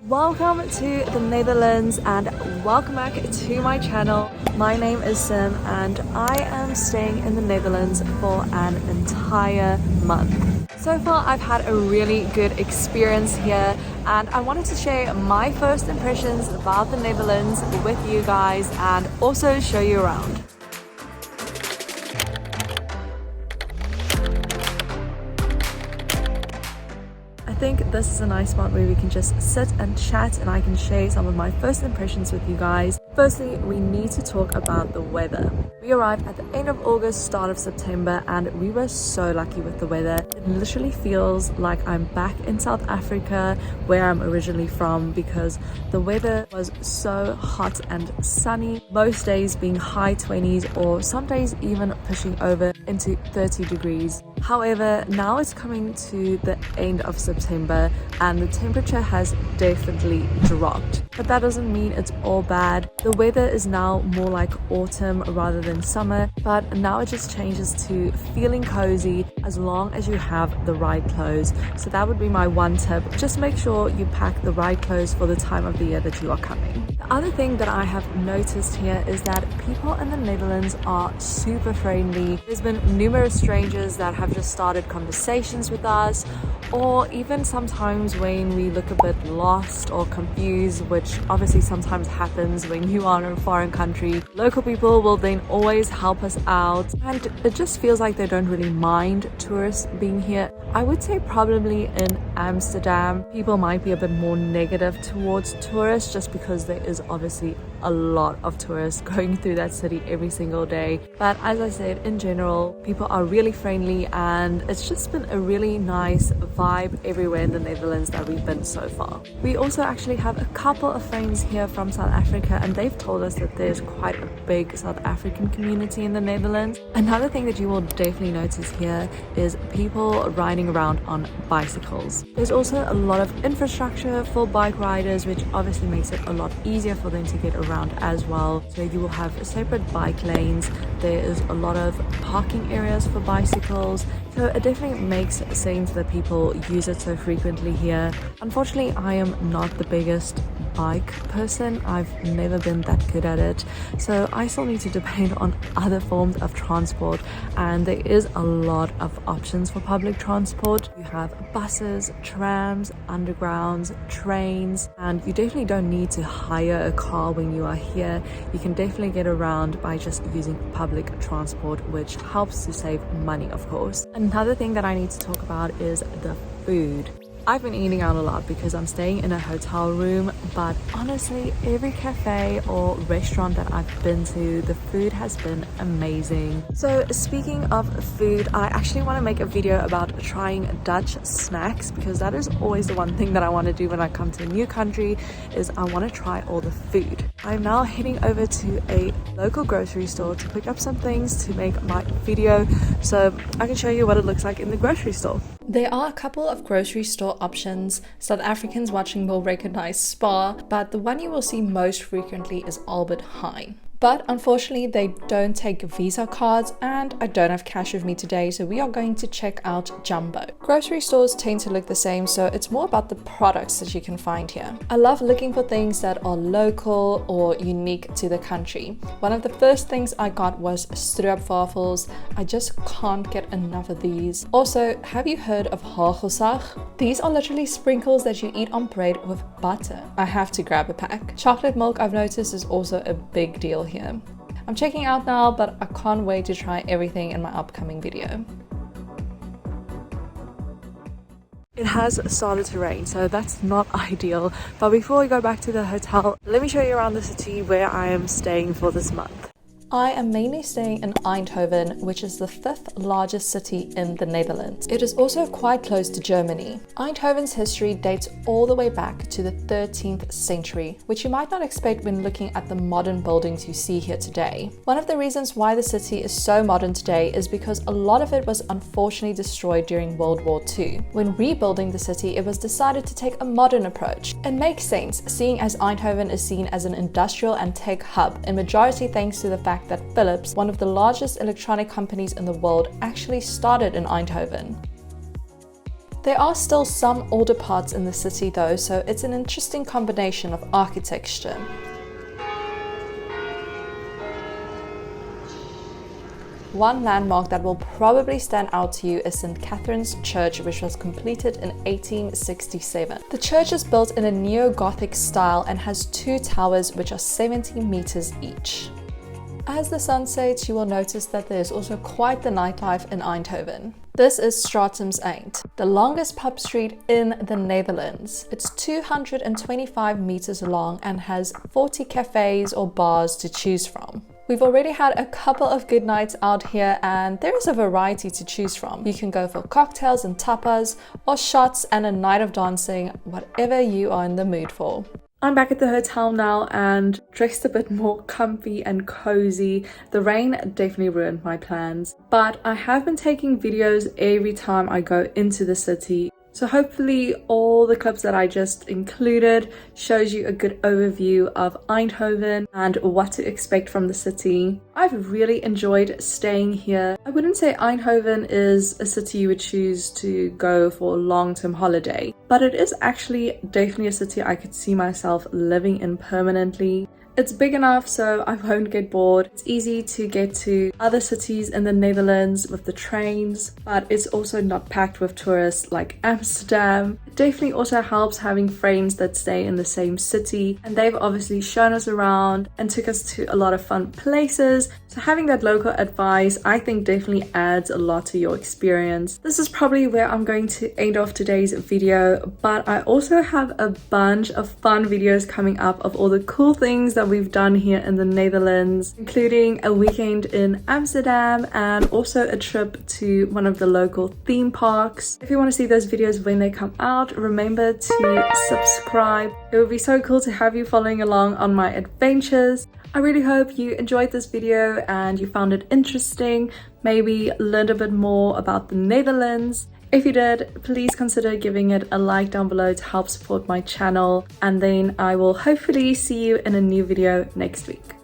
Welcome to the Netherlands and welcome back to my channel. My name is Sim and I am staying in the Netherlands for an entire month. So far I've had a really good experience here and I wanted to share my first impressions about the Netherlands with you guys and also show you around. I think this is a nice spot where we can just sit and chat and I can share some of my first impressions with you guys. Firstly, we need to talk about the weather. We arrived at the end of August, start of September, and we were so lucky with the weather. It literally feels like I'm back in South Africa, where I'm originally from, because the weather was so hot and sunny, most days being high 20s or some days even pushing over into 30 degrees. However, now it's coming to the end of September and the temperature has definitely dropped. But that doesn't mean it's all bad. The weather is now more like autumn rather than summer, but now it just changes to feeling cozy as long as you have the right clothes. So that would be my one tip. Just make sure you pack the right clothes for the time of the year that you are coming. The other thing that I have noticed here is that people in the Netherlands are super friendly. There's been numerous strangers that have just started conversations with us, or even sometimes when we look a bit lost or confused, which obviously sometimes happens when you are in a foreign country, local people will then always help us out, and it just feels like they don't really mind tourists being here. I would say probably in Amsterdam, people might be a bit more negative towards tourists just because there is obviously a lot of tourists going through that city every single day. But as I said, in general, people are really friendly and it's just been a really nice vibe everywhere in the Netherlands that we've been so far. We also actually have a couple of friends here from South Africa and they've told us that there's quite a big South African community in the Netherlands. Another thing that you will definitely notice here is people riding around on bicycles. There's also a lot of infrastructure for bike riders, which obviously makes it a lot easier for them to get around as well. So you will have separate bike lanes. There is a lot of parking areas for bicycles. So it definitely makes sense that people use it so frequently here. Unfortunately, I am not the biggest bike person. I've never been that good at it. So I still need to depend on other forms of transport. And there is a lot of options for public transport. You have buses, trams, undergrounds, trains, and you definitely don't need to hire a car when you are here. You can definitely get around by just using public transport, which helps to save money, of course. Another thing that I need to talk about is the food. I've been eating out a lot because I'm staying in a hotel room, but honestly, every cafe or restaurant that I've been to, the food has been amazing. So speaking of food, I actually want to make a video about trying Dutch snacks because that is always the one thing that I want to do when I come to a new country is I want to try all the food. I'm now heading over to a local grocery store to pick up some things to make my video so I can show you what it looks like in the grocery store. There are a couple of grocery store options. South Africans watching will recognize Spar, but the one you will see most frequently is Albert Heijn. But unfortunately, they don't take Visa cards and I don't have cash with me today, so we are going to check out Jumbo. Grocery stores tend to look the same, so it's more about the products that you can find here. I love looking for things that are local or unique to the country. One of the first things I got was stroopwafels. I just can't get enough of these. Also, have you heard of hagelslag? These are literally sprinkles that you eat on bread with butter. I have to grab a pack. Chocolate milk, I've noticed, is also a big deal here. I'm checking out now, but I can't wait to try everything in my upcoming video. It has started to rain, so that's not ideal. But before we go back to the hotel, let me show you around the city where I am staying for this month. I am mainly staying in Eindhoven, which is the 5th largest city in the Netherlands. It is also quite close to Germany. Eindhoven's history dates all the way back to the 13th century, which you might not expect when looking at the modern buildings you see here today. One of the reasons why the city is so modern today is because a lot of it was unfortunately destroyed during World War II. When rebuilding the city, it was decided to take a modern approach. It makes sense, seeing as Eindhoven is seen as an industrial and tech hub, in majority thanks to the fact that Philips, one of the largest electronic companies in the world, actually started in Eindhoven. There are still some older parts in the city though, so it's an interesting combination of architecture. One landmark that will probably stand out to you is St. Catherine's Church, which was completed in 1867. The church is built in a neo-Gothic style and has 2 towers which are 70 meters each. As the sun sets, you will notice that there is also quite the nightlife in Eindhoven. This is Stratum's Eind, the longest pub street in the Netherlands. It's 225 meters long and has 40 cafes or bars to choose from. We've already had a couple of good nights out here and there is a variety to choose from. You can go for cocktails and tapas or shots and a night of dancing, whatever you are in the mood for. I'm back at the hotel now and dressed a bit more comfy and cozy. The rain definitely ruined my plans, but I have been taking videos every time I go into the city. So hopefully all the clips that I just included shows you a good overview of Eindhoven and what to expect from the city. I've really enjoyed staying here. I wouldn't say Eindhoven is a city you would choose to go for a long-term holiday, but it is actually definitely a city I could see myself living in permanently. It's big enough so I won't get bored. It's easy to get to other cities in the Netherlands with the trains, but it's also not packed with tourists like Amsterdam. It definitely also helps having friends that stay in the same city, and they've obviously shown us around and took us to a lot of fun places. So having that local advice, I think definitely adds a lot to your experience. This is probably where I'm going to end off today's video, but I also have a bunch of fun videos coming up of all the cool things that we've done here in the Netherlands, including a weekend in Amsterdam and also a trip to one of the local theme parks. If you want to see those videos when they come out, remember to subscribe. It would be so cool to have you following along on my adventures. I really hope you enjoyed this video and you found it interesting, maybe learned a bit more about the Netherlands. If you did, please consider giving it a like down below to help support my channel, and then I will hopefully see you in a new video next week.